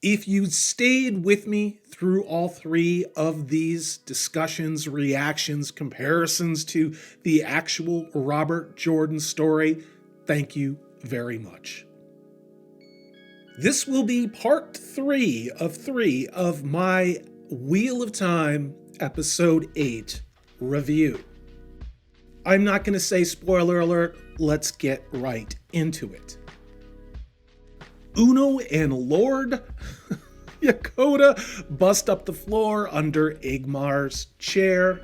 If you stayed with me through all three of these discussions, reactions, comparisons to the actual Robert Jordan story, thank you very much. This will be part 3 of my Wheel of Time episode 8 review. I'm not going to say spoiler alert, let's get right into it. Uno and Lord Yakota bust up the floor under Igmar's chair.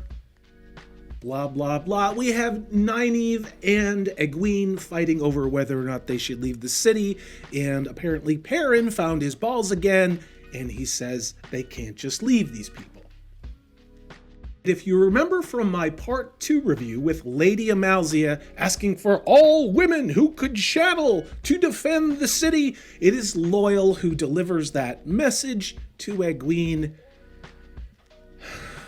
Blah, blah, blah. We have Nynaeve and Egwene fighting over whether or not they should leave the city, and apparently Perrin found his balls again, and he says they can't just leave these people. If you remember from my part 2 review with Lady Amalzia asking for all women who could channel to defend the city, it is Loyal who delivers that message to Egwene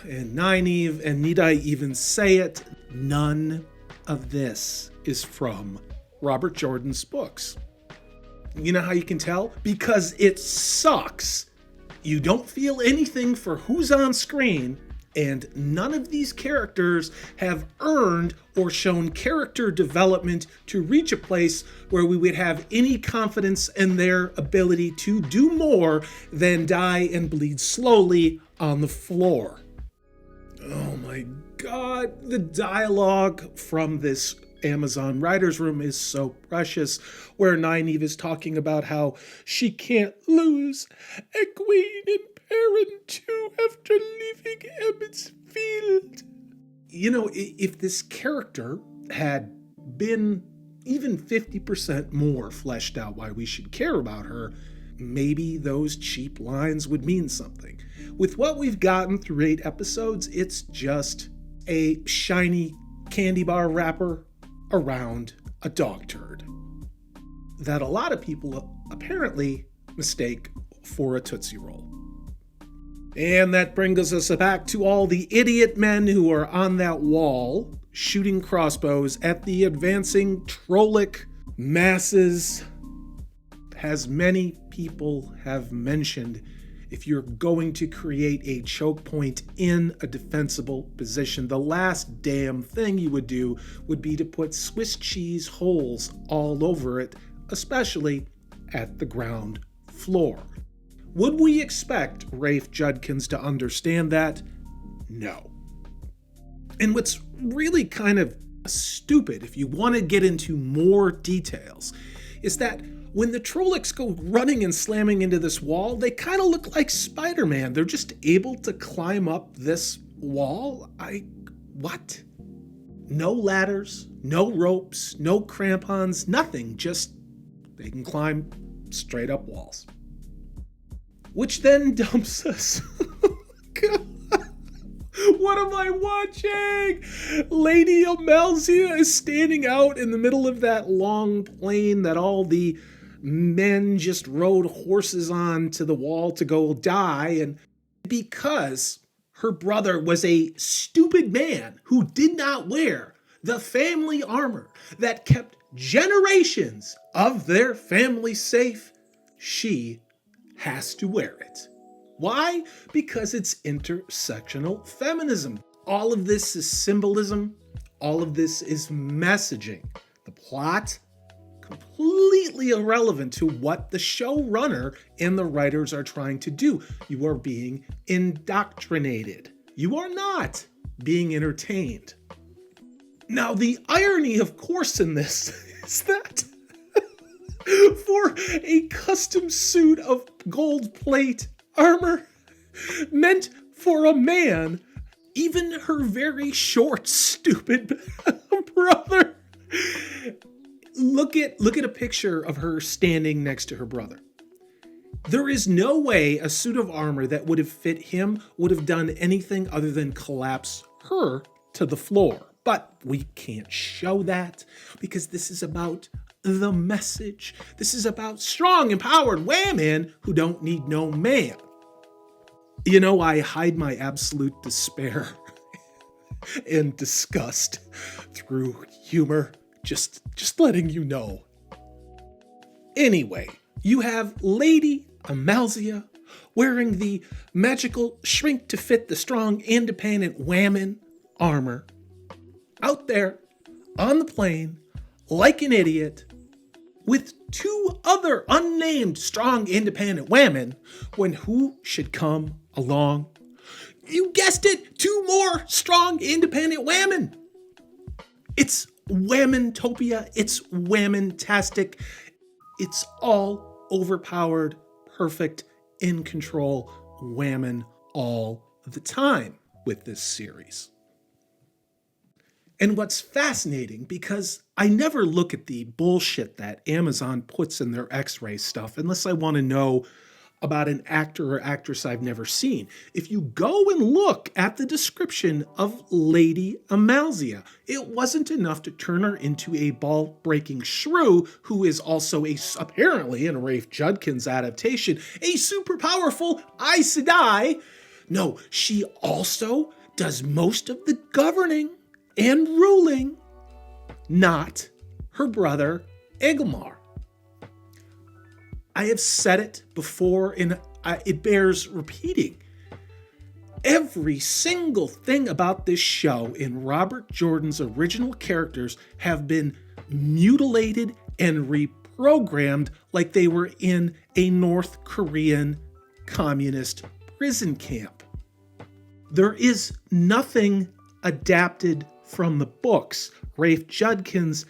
and Nynaeve, and need I even say it, none of this is from Robert Jordan's books. You know how you can tell? Because it sucks. You don't feel anything for who's on screen, and none of these characters have earned or shown character development to reach a place where we would have any confidence in their ability to do more than die and bleed slowly on the floor. Oh my God, the dialogue from this Amazon writer's room is so precious, where Nynaeve is talking about how she can't lose Egwene and Perrin too after leaving Emmett's Field. You know, if this character had been even 50% more fleshed out why we should care about her, maybe those cheap lines would mean something. With what we've gotten through 8 episodes, it's just a shiny candy bar wrapper around a dog turd that a lot of people apparently mistake for a Tootsie Roll. And that brings us back to all the idiot men who are on that wall shooting crossbows at the advancing Trollic masses. As many people have mentioned, if you're going to create a choke point in a defensible position, the last damn thing you would do would be to put Swiss cheese holes all over it, especially at the ground floor. Would we expect Rafe Judkins to understand that? No. And what's really kind of stupid, if you want to get into more details, is that when the Trollics go running and slamming into this wall, they kind of look like Spider-Man. They're just able to climb up this wall. What? No ladders, no ropes, no crampons, nothing. Just they can climb straight up walls. Which then dumps us. God. What am I watching? Lady Amalzia is standing out in the middle of that long plain that all the men just rode horses on to the wall to go die, and because her brother was a stupid man who did not wear the family armor that kept generations of their family safe, she has to wear it. Why? Because it's intersectional feminism. All of this is symbolism. All of this is messaging. The plot, completely irrelevant to what the showrunner and the writers are trying to do. You are being indoctrinated. You are not being entertained. Now, the irony, of course, in this is that for a custom suit of gold plate armor meant for a man, even her very short, stupid brother. Look at a picture of her standing next to her brother. There is no way a suit of armor that would have fit him would have done anything other than collapse her to the floor. But we can't show that because this is about the message. This is about strong, empowered women who don't need no man. You know, I hide my absolute despair and disgust through humor. Just letting you know. Anyway, you have Lady Amalzia, wearing the magical shrink to fit the strong, independent whammon armor, out there on the plane like an idiot with two other unnamed strong, independent whammon, when who should come along? You guessed it, two more strong, independent whammon. It's whammon-topia, it's whammon-tastic, it's all overpowered, perfect, in control whammon all the time with this series. And what's fascinating, because I never look at the bullshit that Amazon puts in their X-ray stuff unless I want to know about an actor or actress I've never seen. If you go and look at the description of Lady Amalzia, it wasn't enough to turn her into a ball-breaking shrew who is also apparently in Rafe Judkins' adaptation, a super powerful Aes Sedai. No, she also does most of the governing and ruling, not her brother Egilmar. I have said it before, and it bears repeating. Every single thing about this show in Robert Jordan's original characters have been mutilated and reprogrammed like they were in a North Korean communist prison camp. There is nothing adapted from the books. Rafe Judkins,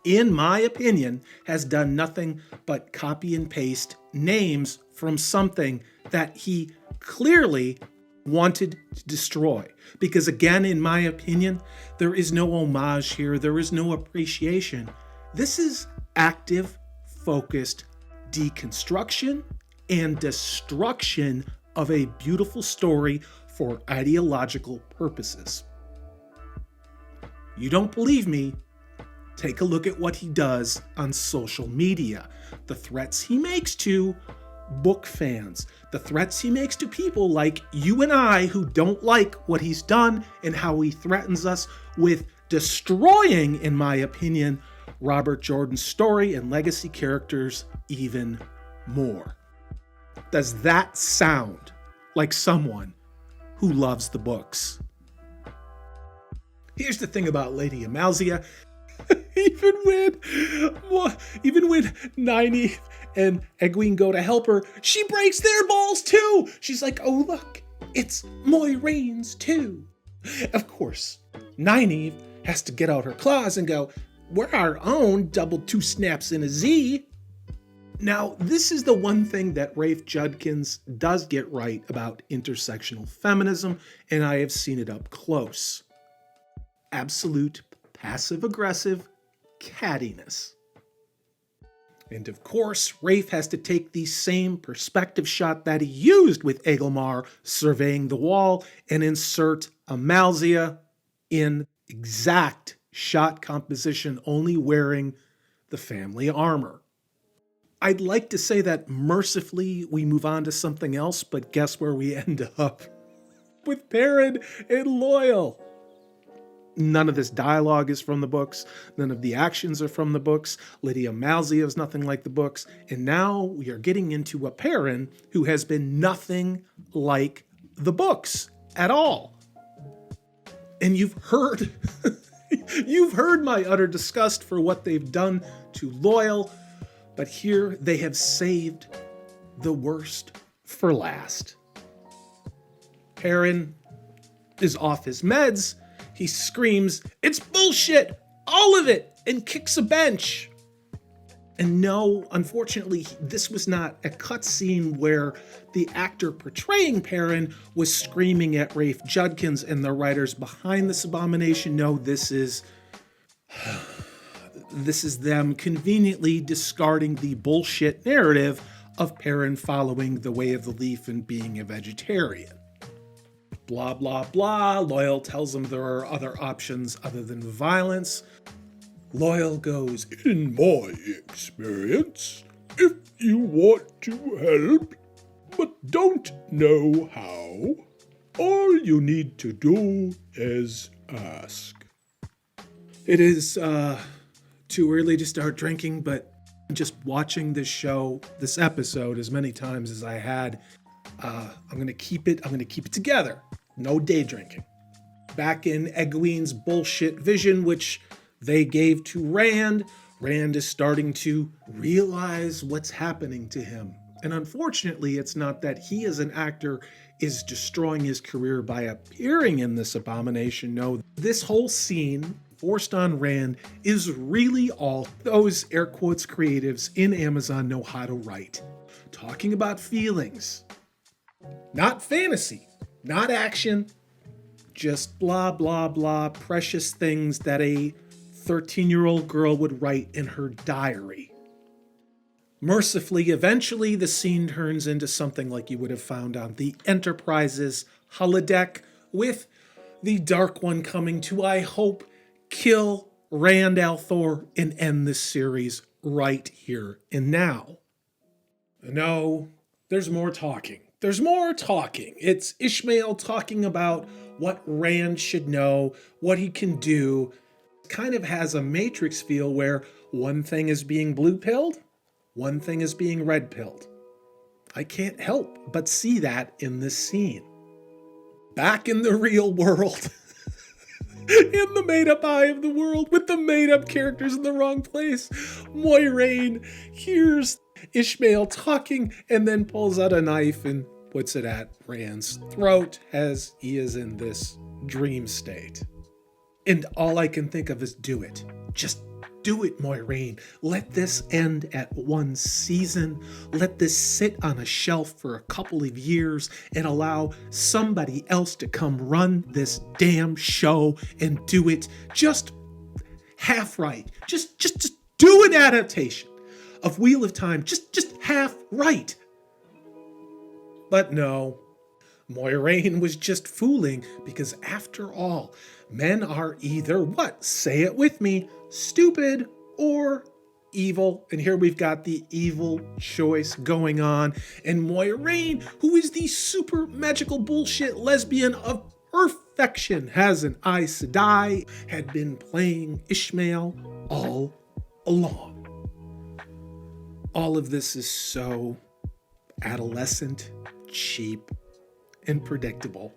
in my opinion, has done nothing but copy and paste names from something that he clearly wanted to destroy. Because again, in my opinion, there is no homage here. There is no appreciation. This is active, focused deconstruction and destruction of a beautiful story for ideological purposes. You don't believe me? Take a look at what he does on social media. The threats he makes to book fans. The threats he makes to people like you and I who don't like what he's done, and how he threatens us with destroying, in my opinion, Robert Jordan's story and legacy characters even more. Does that sound like someone who loves the books? Here's the thing about Lady Amalzia. Even when Nynaeve and Egwene go to help her, she breaks their balls too. She's like, oh look, it's Moiraine's too. Of course, Nynaeve has to get out her claws and go, we're our own, double two snaps in a Z. Now, this is the one thing that Rafe Judkins does get right about intersectional feminism, and I have seen it up close. Absolute passive-aggressive cattiness. And of course, Rafe has to take the same perspective shot that he used with Egilmar surveying the wall and insert Amalzia in exact shot composition, only wearing the family armor. I'd like to say that mercifully we move on to something else, but guess where we end up? With Perrin and Loial. None of this dialogue is from the books. None of the actions are from the books. Lady Amalzia is nothing like the books. And now we are getting into a Perrin who has been nothing like the books at all. And you've heard, you've heard my utter disgust for what they've done to Loial, but here they have saved the worst for last. Perrin is off his meds. He screams, "It's bullshit! All of it!" and kicks a bench. And no, unfortunately, this was not a cutscene where the actor portraying Perrin was screaming at Rafe Judkins and the writers behind this abomination. No, this is them conveniently discarding the bullshit narrative of Perrin following the way of the leaf and being a vegetarian. Blah, blah, blah. Loial tells him there are other options other than violence. Loial goes, "In my experience, if you want to help, but don't know how, all you need to do is ask." It is too early to start drinking, but Just watching this episode as many times as I had, I'm going to keep it together. No day drinking. Back in Egwene's bullshit vision, which they gave to Rand is starting to realize what's happening to him. And unfortunately, it's not that he as an actor is destroying his career by appearing in this abomination. No, this whole scene forced on Rand is really all those air quotes creatives in Amazon know how to write. Talking about feelings. Not fantasy, not action, just blah, blah, blah, precious things that a 13-year-old girl would write in her diary. Mercifully, eventually the scene turns into something like you would have found on the Enterprise's holodeck, with the Dark One coming to, I hope, kill Rand al'Thor and end this series right here and now. No, there's more talking. It's Ishmael talking about what Rand should know, what he can do. Kind of has a Matrix feel where one thing is being blue-pilled, one thing is being red-pilled. I can't help but see that in this scene. Back in the real world, in the made-up eye of the world, with the made-up characters in the wrong place, Moiraine hears Ishmael talking and then pulls out a knife and puts it at Rand's throat as he is in this dream state. And all I can think of is do it. Just do it, Moiraine. Let this end at one season. Let this sit on a shelf for a couple of years and allow somebody else to come run this damn show and do it just half right. Just do an adaptation of Wheel of Time. Just half right. But no, Moiraine was just fooling, because after all, men are either what? Say it with me. Stupid or evil. And here we've got the evil choice going on. And Moiraine, who is the super magical bullshit lesbian of perfection, has an Aes Sedai, had been playing Ishmael all along. All of this is so adolescent, cheap, and predictable.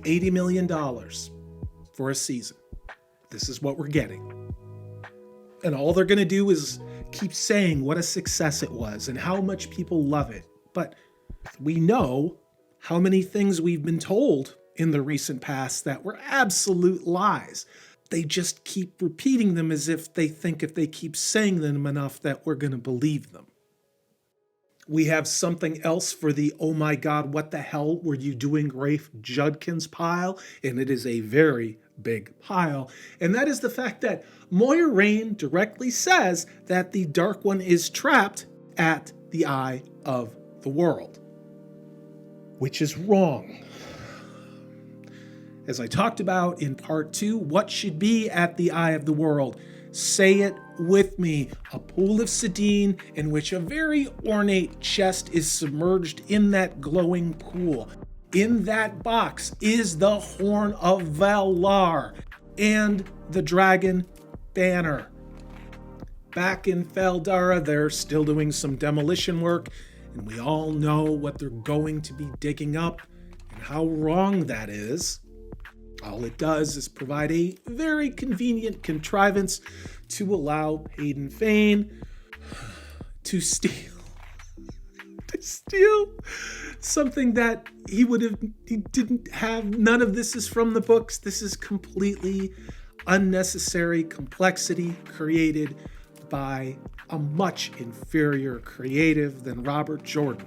$80 million for a season. This is what we're getting. And all they're going to do is keep saying what a success it was and how much people love it. But we know how many things we've been told in the recent past that were absolute lies. They just keep repeating them as if they think if they keep saying them enough that we're going to believe them. We have something else for the oh my God, what the hell were you doing, Rafe Judkins pile? And it is a very big pile. And that is the fact that Moiraine directly says that the Dark One is trapped at the Eye of the World, which is wrong. As I talked about in part 2, what should be at the Eye of the World? Say it with me. A pool of Sedine in which a very ornate chest is submerged in that glowing pool. In that box is the Horn of Valar and the dragon banner. Back in Feldara, they're still doing some demolition work, and we all know what they're going to be digging up and how wrong that is. All it does is provide a very convenient contrivance to allow Hayden Fane to steal something that he didn't have. None of this is from the books. This is completely unnecessary complexity created by a much inferior creative than Robert Jordan.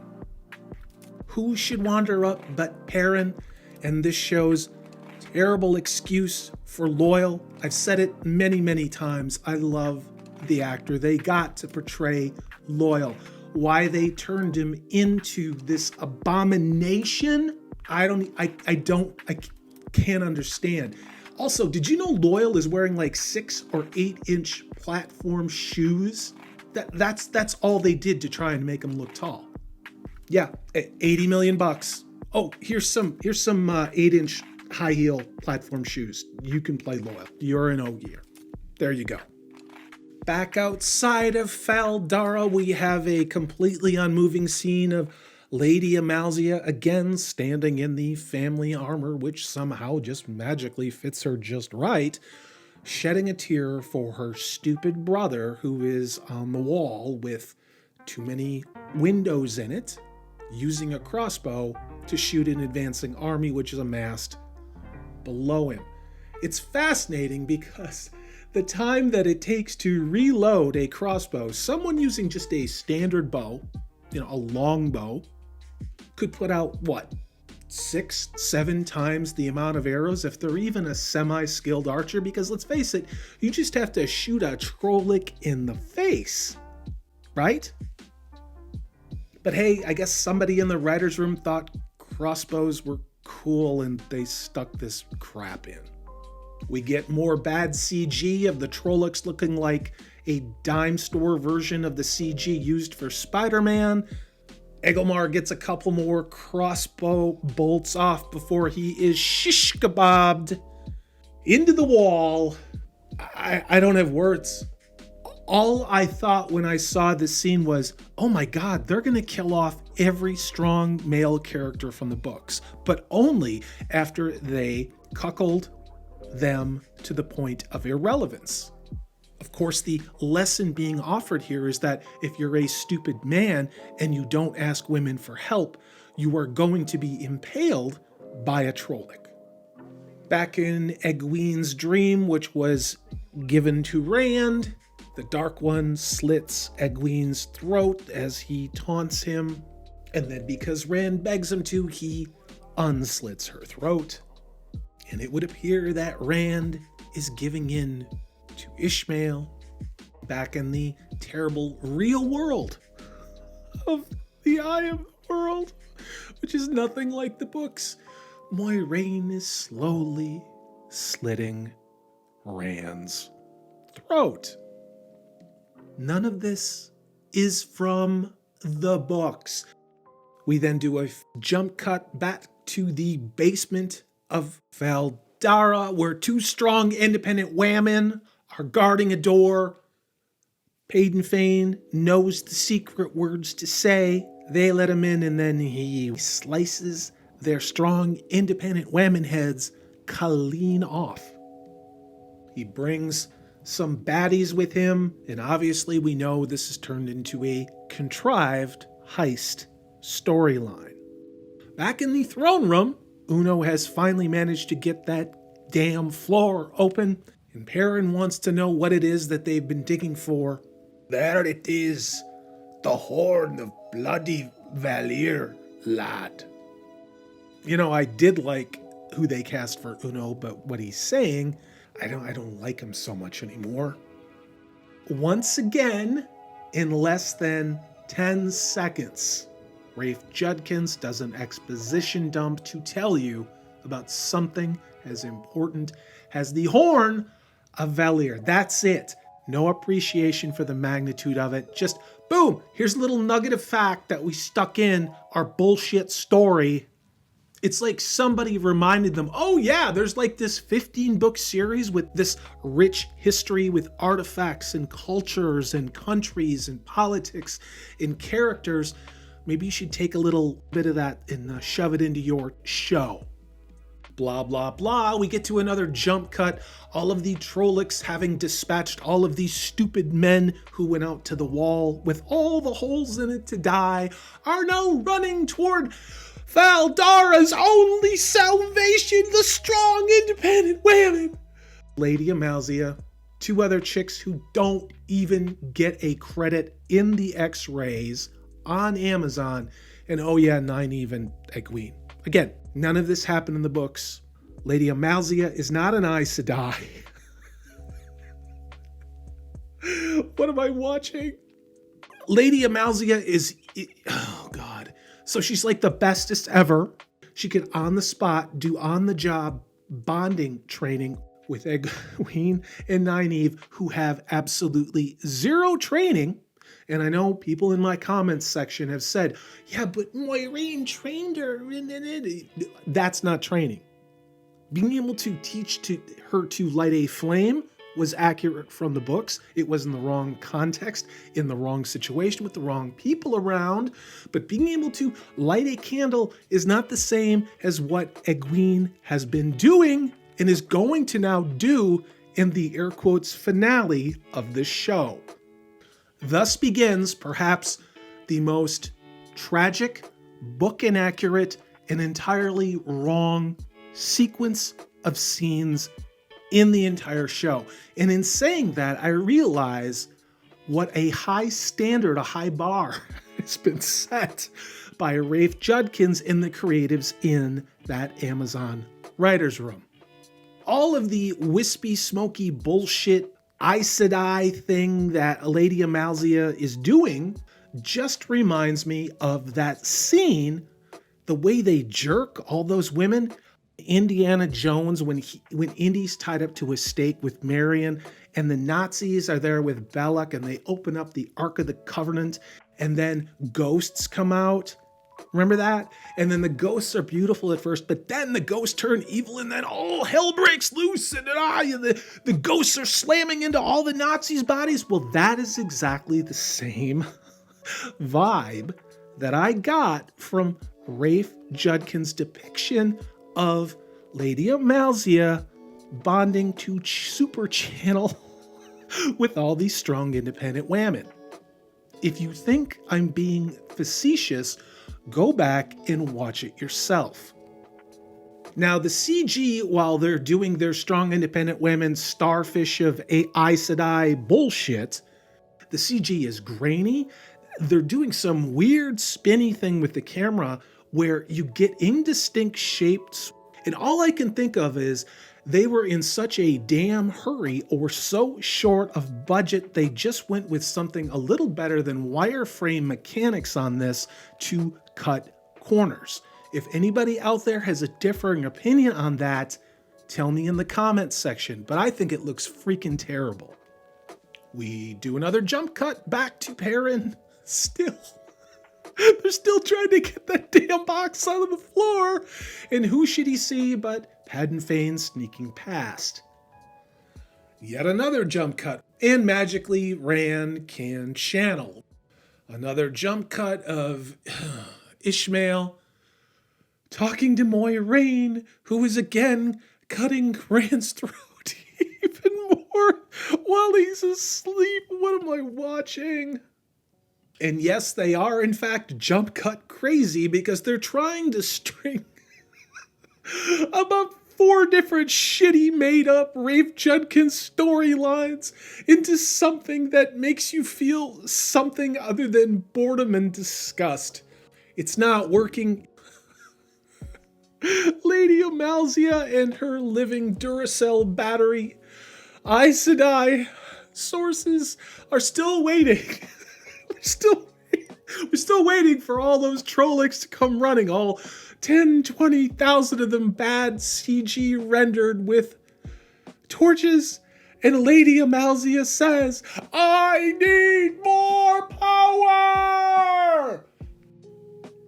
Who should wander up but Perrin and this show's terrible excuse for Loyal? I've said it many, many times. I love the actor they got to portray Loyal. Why they turned him into this abomination, I can't understand. Also, did you know Loyal is wearing like 6 or 8 inch platform shoes? That's all they did to try and make him look tall. Yeah, $80 million. Oh, here's some 8 inch high heel platform shoes. You can play Loyal. You're an Ogier. There you go. Back outside of Faldara, we have a completely unmoving scene of Lady Amalzia again standing in the family armor, which somehow just magically fits her just right, shedding a tear for her stupid brother who is on the wall with too many windows in it, using a crossbow to shoot an advancing army which is amassed below him. It's fascinating because the time that it takes to reload a crossbow, someone using just a standard bow, a long bow, could put out, 6-7 times the amount of arrows if they're even a semi-skilled archer, because let's face it, you just have to shoot a Trolloc in the face, right? But hey, I guess somebody in the writer's room thought crossbows were cool and they stuck this crap in. We get more bad CG of the Trollocs looking like a dime store version of the CG used for Spider-Man. Egilmar gets a couple more crossbow bolts off before he is shish kebabbed into the wall. I don't have words. All I thought when I saw this scene was, oh my God, they're going to kill off every strong male character from the books, but only after they cuckold them to the point of irrelevance. Of course, the lesson being offered here is that if you're a stupid man and you don't ask women for help, you are going to be impaled by a Trolloc. Back in Egwene's dream, which was given to Rand, the Dark One slits Egwene's throat as he taunts him, and then because Rand begs him to, he unslits her throat. And it would appear that Rand is giving in to Ishmael back in the terrible real world of the Eye of the World, which is nothing like the books. Moiraine is slowly slitting Rand's throat. None of this is from the books. We then do a jump cut back to the basement of Faldara, where two strong independent women are guarding a door. Paden Fane knows the secret words to say. They let him in, and then he slices their strong independent women heads clean off. He brings some baddies with him, and obviously we know this has turned into a contrived heist storyline. Back in the throne room, Uno has finally managed to get that damn floor open, and Perrin wants to know what it is that they've been digging for. There it is, the horn of bloody Valir, lad. I did like who they cast for Uno, but what he's saying, I don't like him so much anymore. Once again, in less than 10 seconds, Rafe Judkins does an exposition dump to tell you about something as important as the Horn of Valir. That's it. No appreciation for the magnitude of it. Just boom, here's a little nugget of fact that we stuck in our bullshit story. It's like somebody reminded them, oh yeah, there's like this 15-book series with this rich history with artifacts and cultures and countries and politics and characters. Maybe you should take a little bit of that and shove it into your show. Blah, blah, blah. We get to another jump cut. All of the Trollocs, having dispatched all of these stupid men who went out to the wall with all the holes in it to die, are now running toward Faldara's only salvation, the strong, independent women. Lady Amalzia, two other chicks who don't even get a credit in the X-rays on Amazon, and oh yeah, Nynaeve and Egwene. Again, none of this happened in the books. Lady Amalzia is not an Aes Sedai. What am I watching? Lady Amalzia is, oh God. So she's like the bestest ever. She could on the spot do on the job bonding training with Egwene and Nynaeve, who have absolutely zero training. And I know people in my comments section have said, yeah, but Moiraine trained her. That's not training. Being able to teach her to light a flame was accurate from the books. It was in the wrong context, in the wrong situation, with the wrong people around. But being able to light a candle is not the same as what Egwene has been doing and is going to now do in the air quotes finale of this show. Thus begins perhaps the most tragic, book inaccurate, and entirely wrong sequence of scenes in the entire show. And in saying that, I realize what a high standard, a high bar has been set by Rafe Judkins and the creatives in that Amazon writer's room. All of the wispy, smoky bullshit Aes Sedai thing that Lady Amalzia is doing just reminds me of that scene, the way they jerk all those women. Indiana Jones, when Indy's tied up to a stake with Marion, and the Nazis are there with Belloc, and they open up the Ark of the Covenant, and then ghosts come out. Remember that? And then the ghosts are beautiful at first, but then the ghosts turn evil, and then all hell breaks loose, and the ghosts are slamming into all the Nazis' bodies. Well, that is exactly the same vibe that I got from Rafe Judkins' depiction of Lady Amalzia bonding to Super Channel with all these strong independent women. If you think I'm being facetious, go back and watch it yourself. Now, the CG, while they're doing their strong independent women starfish of Aes Sedai bullshit, the CG is grainy. They're doing some weird spinny thing with the camera where you get indistinct shapes. And all I can think of is they were in such a damn hurry or so short of budget, they just went with something a little better than wireframe mechanics on this to cut corners. If anybody out there has a differing opinion on that, tell me in the comments section, but I think it looks freaking terrible. We do another jump cut back to Perrin. They're still trying to get that damn box out of the floor. And who should he see but Padden Fane sneaking past? Yet another jump cut. And magically Rand can channel. Another jump cut of Ishmael talking to Moiraine, who is again cutting Rand's throat even more while he's asleep. What am I watching? And yes, they are in fact jump cut crazy because they're trying to string about 4 different shitty made up Rafe Judkins storylines into something that makes you feel something other than boredom and disgust. It's not working. Lady Amalzia and her living Duracell battery. Aes Sedai sources are still waiting. We're still waiting for all those Trollocs to come running, all 10, 20,000 of them bad CG rendered with torches, and Lady Amalzia says, "I need more power!"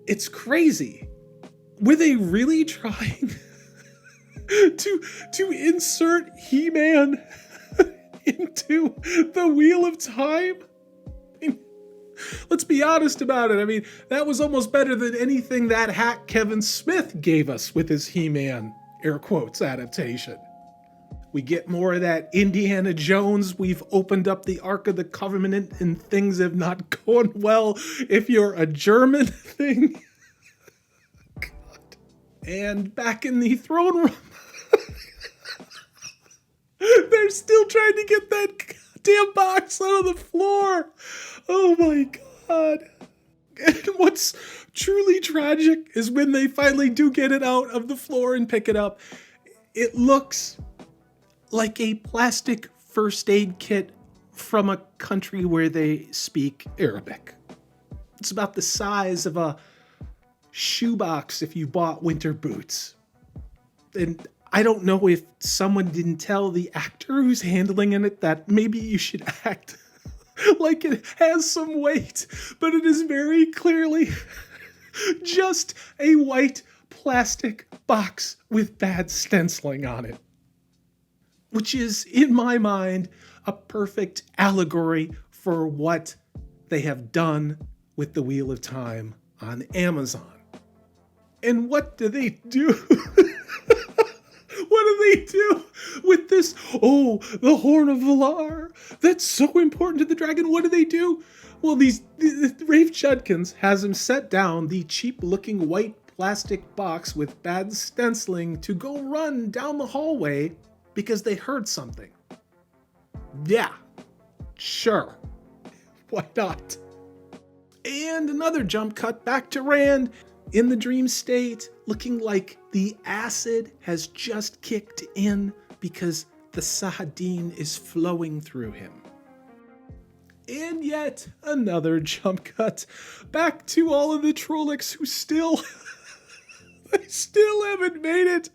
It's crazy. Were they really trying to insert He-Man into the Wheel of Time? Let's be honest about it. I mean, that was almost better than anything that hack Kevin Smith gave us with his He-Man, air quotes, adaptation. We get more of that Indiana Jones, we've opened up the Ark of the Covenant and things have not gone well if you're a German thing. God. And back in the throne room, they're still trying to get that damn box out of the floor. Oh my God. And what's truly tragic is when they finally do get it out of the floor and pick it up, it looks like a plastic first aid kit from a country where they speak Arabic. It's about the size of a shoebox if you bought winter boots. And I don't know if someone didn't tell the actor who's handling it that maybe you should act like it has some weight, but it is very clearly just a white plastic box with bad stenciling on it. which is, in my mind, a perfect allegory for what they have done with the Wheel of Time on Amazon. And what do they do? What do they do with this? Oh, the Horn of Valar. That's so important to the dragon. What do they do? Well, Rafe Judkins has him set down the cheap-looking white plastic box with bad stenciling to go run down the hallway because they heard something. Yeah, sure. Why not? And another jump cut back to Rand in the dream state, looking like the acid has just kicked in because the Sahadin is flowing through him. And yet another jump cut back to all of the Trollocs who still haven't made it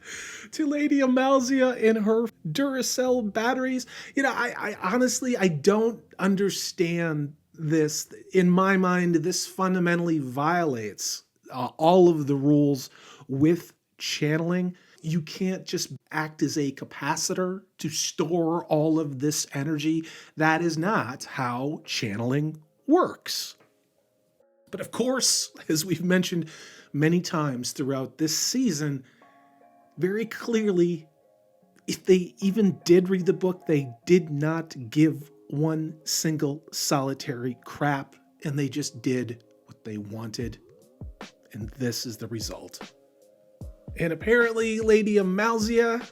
to Lady Amalzia and her Duracell batteries. You know, I honestly, I don't understand this. In my mind, this fundamentally violates all of the rules with channeling. You can't just act as a capacitor to store all of this energy. That is not how channeling works. But of course, as we've mentioned many times throughout this season, very clearly, if they even did read the book, they did not give one single solitary crap, and they just did what they wanted. And this is the result. And apparently, Lady Amalzia...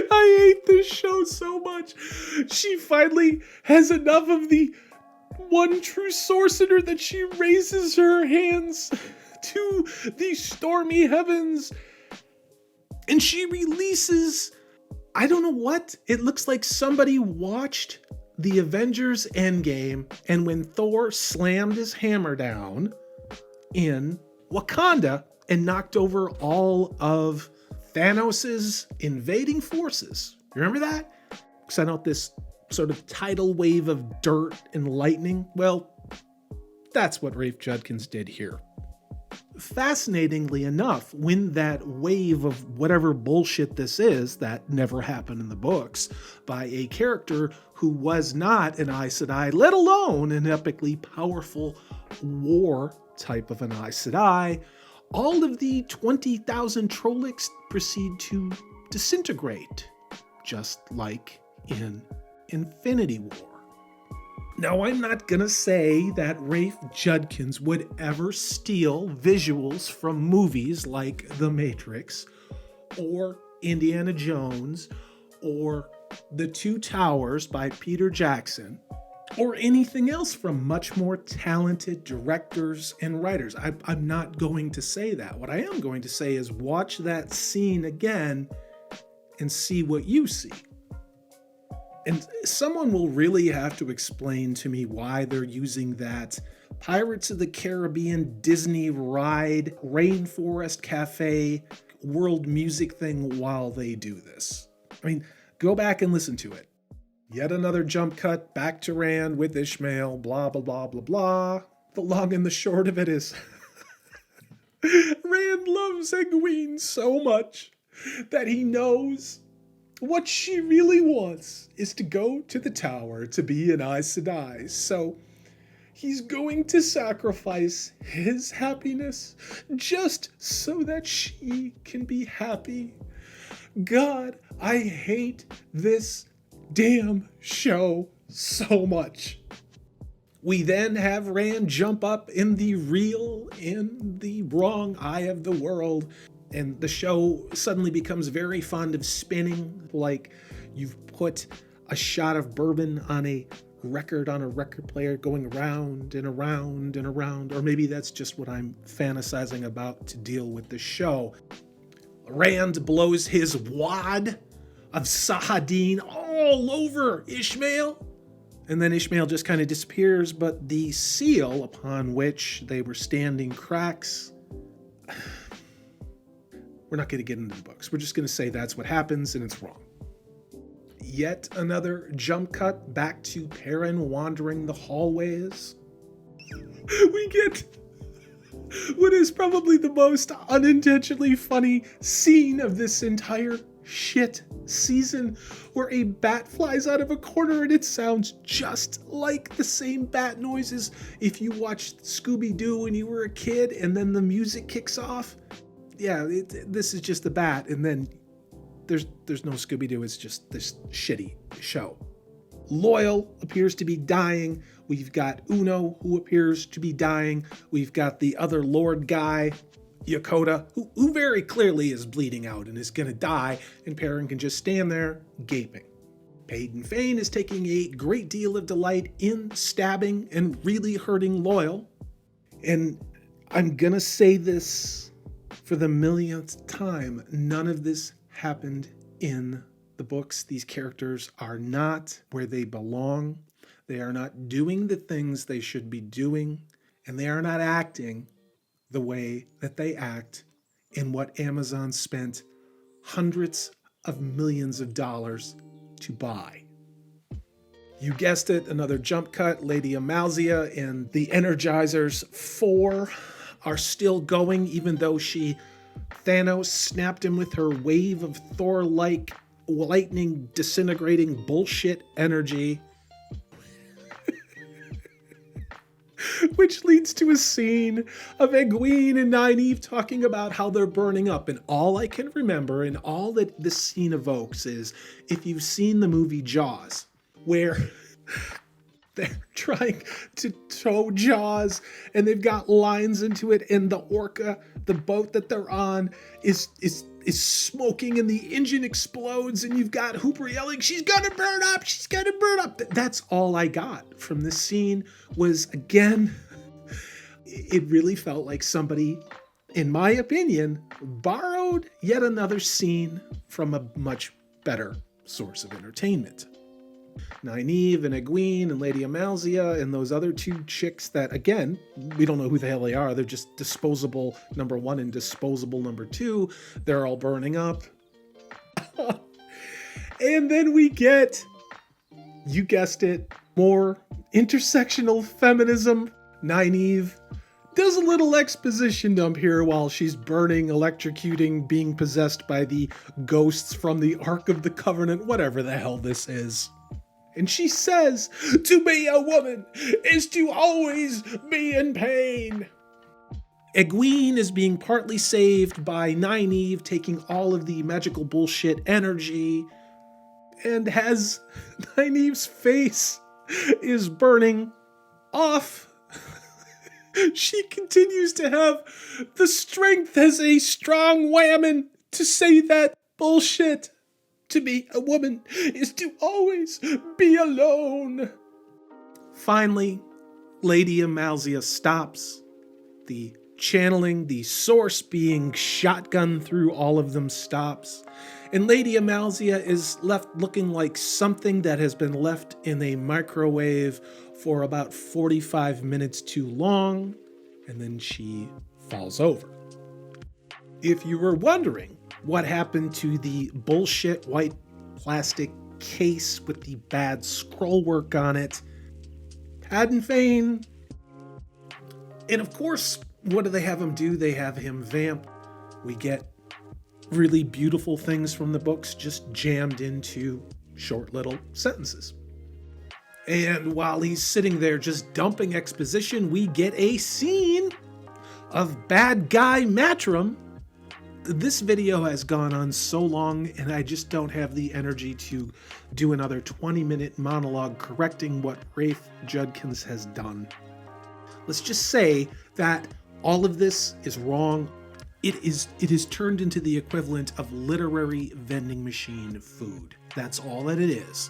I hate this show so much. She finally has enough of the one true sorcerer that she raises her hands to the stormy heavens. And she releases... I don't know what. It looks like somebody watched the Avengers Endgame, and when Thor slammed his hammer down in Wakanda and knocked over all of Thanos' invading forces. You remember that? Sent out this sort of tidal wave of dirt and lightning. Well, that's what Rafe Judkins did here. Fascinatingly enough, when that wave of whatever bullshit this is that never happened in the books by a character who was not an Aes Sedai, let alone an epically powerful war type of an Aes Sedai, all of the 20,000 Trollocs proceed to disintegrate, just like in Infinity War. Now, I'm not gonna say that Rafe Judkins would ever steal visuals from movies like The Matrix, or Indiana Jones, or The Two Towers by Peter Jackson, or anything else from much more talented directors and writers. I'm not going to say that. What I am going to say is watch that scene again and see what you see. And someone will really have to explain to me why they're using that Pirates of the Caribbean Disney ride, Rainforest Cafe, world music thing while they do this. I mean, go back and listen to it. Yet another jump cut back to Rand with Ishmael, blah, blah, blah, blah, blah. The long and the short of it is Rand loves Egwene so much that he knows what she really wants is to go to the tower to be an Aes Sedai. So he's going to sacrifice his happiness just so that she can be happy. God, I hate this damn show so much. We then have Rand jump up in the real, in the wrong eye of the world, and the show suddenly becomes very fond of spinning, like you've put a shot of bourbon on a record player going around and around and around, or maybe that's just what I'm fantasizing about to deal with the show. Rand blows his wad of Sahadin all over Ishmael, and then Ishmael just kind of disappears, but the seal upon which they were standing cracks. We're not going to get into the books. We're just going to say that's what happens, and it's wrong. Yet another jump cut back to Perrin wandering the hallways. We get what is probably the most unintentionally funny scene of this entire shit season, where a bat flies out of a corner and it sounds just like the same bat noises if you watched Scooby-Doo when you were a kid and then the music kicks off. Yeah, this is just the bat, and then there's no Scooby-Doo, it's just this shitty show. Loyal appears to be dying. We've got Uno, who appears to be dying. We've got the other Lord guy, Yokota, who very clearly is bleeding out and is going to die, and Perrin can just stand there gaping. Paden Fane is taking a great deal of delight in stabbing and really hurting Loyal. And I'm going to say this for the millionth time, none of this happened in the books. These characters are not where they belong. They are not doing the things they should be doing, and they are not acting the way that they act in what Amazon spent hundreds of millions of dollars to buy. You guessed it, another jump cut. Lady Amalzia and the Energizers 4 are still going, even though Thanos snapped him with her wave of Thor-like lightning disintegrating bullshit energy. Which leads to a scene of Egwene and Nynaeve talking about how they're burning up. And all I can remember and all that this scene evokes is, if you've seen the movie Jaws, where they're trying to tow Jaws and they've got lines into it, and the orca, the boat that they're on, is smoking and the engine explodes, and you've got Hooper yelling, "She's gonna burn up! She's gonna burn up!" That's all I got from this scene. Was, again, it really felt like somebody, in my opinion, borrowed yet another scene from a much better source of entertainment. Nynaeve and Egwene and Lady Amalzia and those other two chicks that, again, we don't know who the hell they are. They're just disposable number 1 and disposable number 2. They're all burning up. And then we get, you guessed it, more intersectional feminism. Nynaeve does a little exposition dump here while she's burning, electrocuting, being possessed by the ghosts from the Ark of the Covenant, whatever the hell this is. And she says, "To be a woman is to always be in pain." Egwene is being partly saved by Nynaeve taking all of the magical bullshit energy, and as Nynaeve's face is burning off, she continues to have the strength as a strong woman to say that bullshit. To be a woman is to always be alone. Finally, Lady Amalzia stops. The channeling, the source being shotgun through all of them stops. And Lady Amalzia is left looking like something that has been left in a microwave for about 45 minutes too long, and then she falls over. If you were wondering what happened to the bullshit white plastic case with the bad scroll work on it, Paden Fane, and of course, what do they have him do? They have him vamp. We get really beautiful things from the books just jammed into short little sentences. And while he's sitting there just dumping exposition, we get a scene of bad guy Matrim. This video has gone on so long, and I just don't have the energy to do another 20-minute monologue correcting what Rafe Judkins has done. Let's just say that all of this is wrong. It is turned into the equivalent of literary vending machine food. That's all that it is.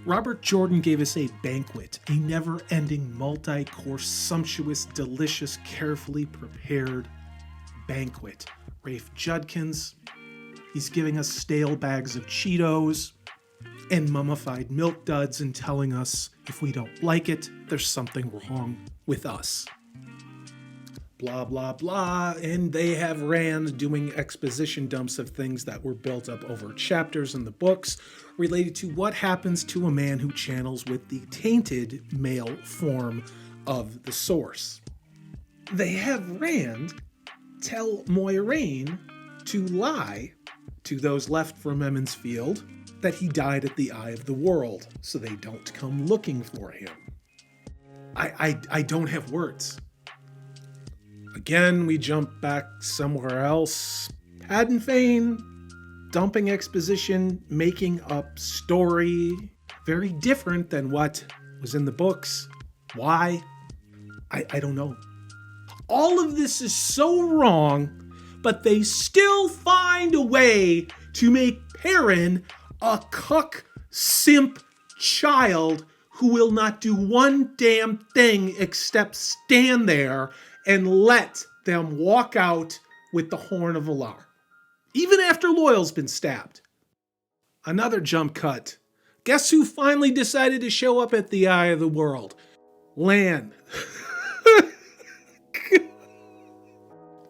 Robert Jordan gave us a banquet, a never-ending, multi-course, sumptuous, delicious, carefully prepared banquet. Rafe Judkins, he's giving us stale bags of Cheetos and mummified milk duds and telling us if we don't like it, there's something wrong with us. Blah, blah, blah. And they have Rand doing exposition dumps of things that were built up over chapters in the books related to what happens to a man who channels with the tainted male form of the source. they have Rand tell Moiraine to lie to those left from Emond's Field that he died at the Eye of the World, so they don't come looking for him. I don't have words. Again, we jump back somewhere else. Padan Fain, dumping exposition, making up story. Very different than what was in the books. Why? I don't know. All of this is so wrong, but they still find a way to make Perrin a cuck, simp child who will not do one damn thing except stand there and let them walk out with the Horn of Valar. Even after Loyal's been stabbed. Another jump cut. Guess who finally decided to show up at the Eye of the World? Lan.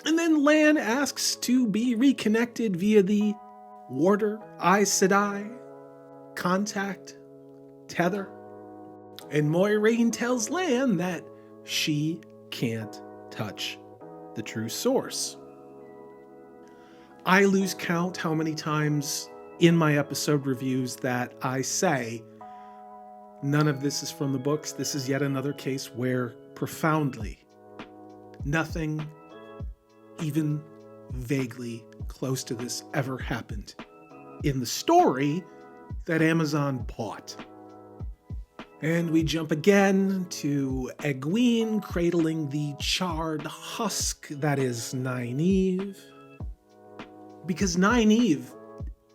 And then Lan asks to be reconnected via the Warder, Aes Sedai, contact, tether. And Moiraine tells Lan that she can't touch the true source. I lose count how many times in my episode reviews that I say, none of this is from the books. This is yet another case where profoundly nothing even vaguely close to this ever happened in the story that Amazon bought. And we jump again to Egwene cradling the charred husk that is Nynaeve. Because Nynaeve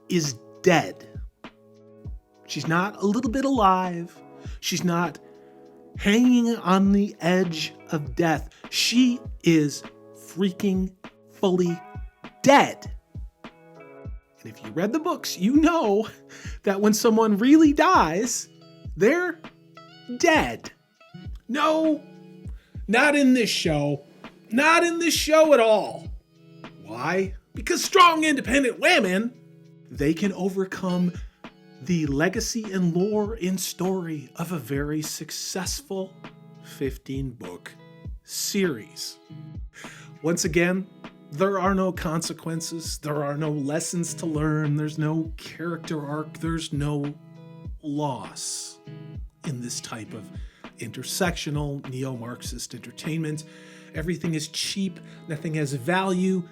is dead. She's not a little bit alive. She's not hanging on the edge of death. She is freaking fully dead. And if you read the books, you know that when someone really dies, they're dead. No, not in this show. Not in this show at all. Why? Because strong, independent women, they can overcome the legacy and lore and story of a very successful 15-book series. Once again, there are no consequences. There are no lessons to learn. There's no character arc. There's no loss in this type of intersectional neo-Marxist entertainment. Everything is cheap. Nothing has value.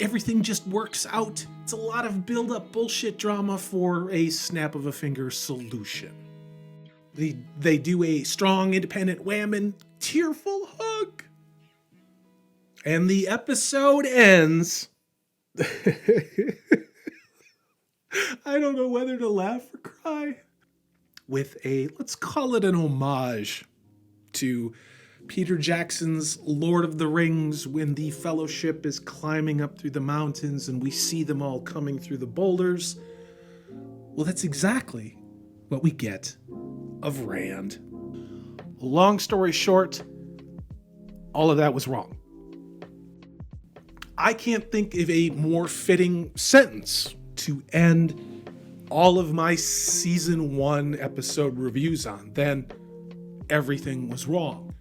Everything just works out. It's a lot of build-up bullshit drama for a snap of a finger solution. They do a strong, independent woman, tearful hug. And the episode ends. I don't know whether to laugh or cry. With a, let's call it an homage to Peter Jackson's Lord of the Rings when the Fellowship is climbing up through the mountains and we see them all coming through the boulders. Well, that's exactly what we get of Rand. Long story short, all of that was wrong. I can't think of a more fitting sentence to end all of my season 1 episode reviews on than everything was wrong.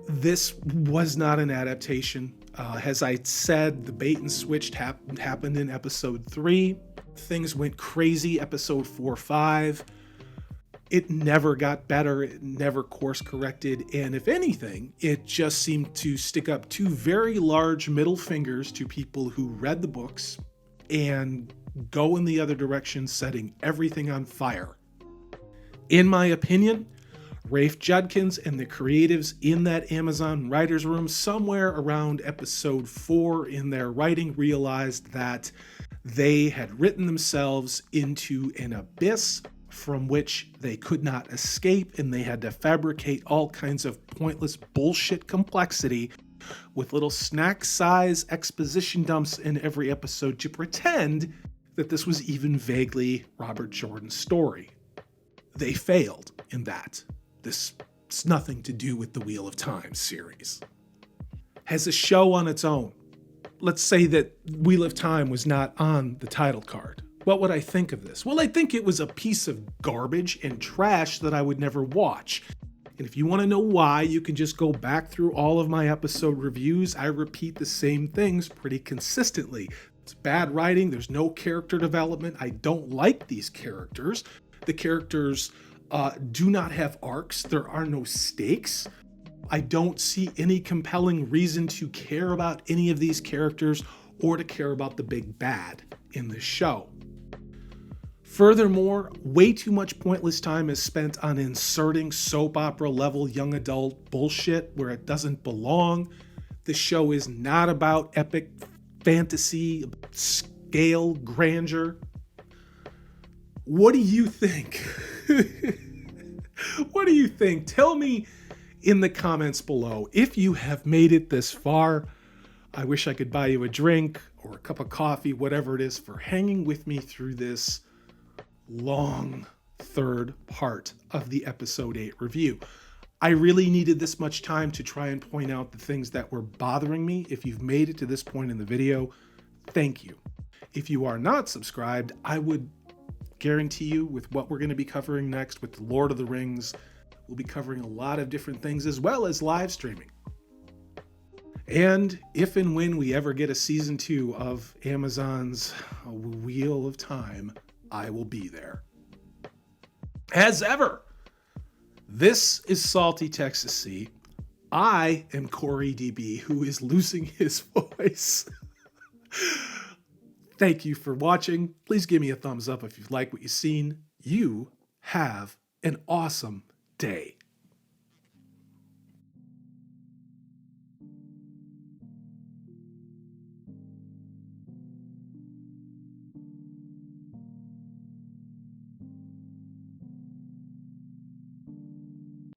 This was not an adaptation. As I said, the bait and switch happened in episode 3. Things went crazy episode 4, 5. It never got better. It never course corrected. And if anything, it just seemed to stick up 2 very large middle fingers to people who read the books and go in the other direction, setting everything on fire. In my opinion, Rafe Judkins and the creatives in that Amazon writer's room somewhere around episode 4 in their writing realized that they had written themselves into an abyss from which they could not escape, and they had to fabricate all kinds of pointless bullshit complexity with little snack-size exposition dumps in every episode to pretend that this was even vaguely Robert Jordan's story. They failed in that. This has nothing to do with the Wheel of Time series. Has a show on its own. Let's say that Wheel of Time was not on the title card. What would I think of this? Well, I think it was a piece of garbage and trash that I would never watch. And if you want to know why, you can just go back through all of my episode reviews. I repeat the same things pretty consistently. It's bad writing. There's no character development. I don't like these characters. The characters do not have arcs. There are no stakes. I don't see any compelling reason to care about any of these characters or to care about the big bad in the show. Furthermore, way too much pointless time is spent on inserting soap opera level young adult bullshit where it doesn't belong. The show is not about epic fantasy, scale, grandeur. What do you think? What do you think? Tell me in the comments below. If you have made it this far, I wish I could buy you a drink or a cup of coffee, whatever it is, for hanging with me through this long third part of the episode 8 review. I really needed this much time to try and point out the things that were bothering me. If you've made it to this point in the video, thank you. If you are not subscribed, I would guarantee you with what we're going to be covering next with The Lord of the Rings, we'll be covering a lot of different things as well as live streaming. And if and when we ever get a season 2 of Amazon's Wheel of Time, I will be there. As ever, this is Salty Texas C. I am Corey DB, who is losing his voice. Thank you for watching. Please give me a thumbs up if you like what you've seen. You have an awesome day.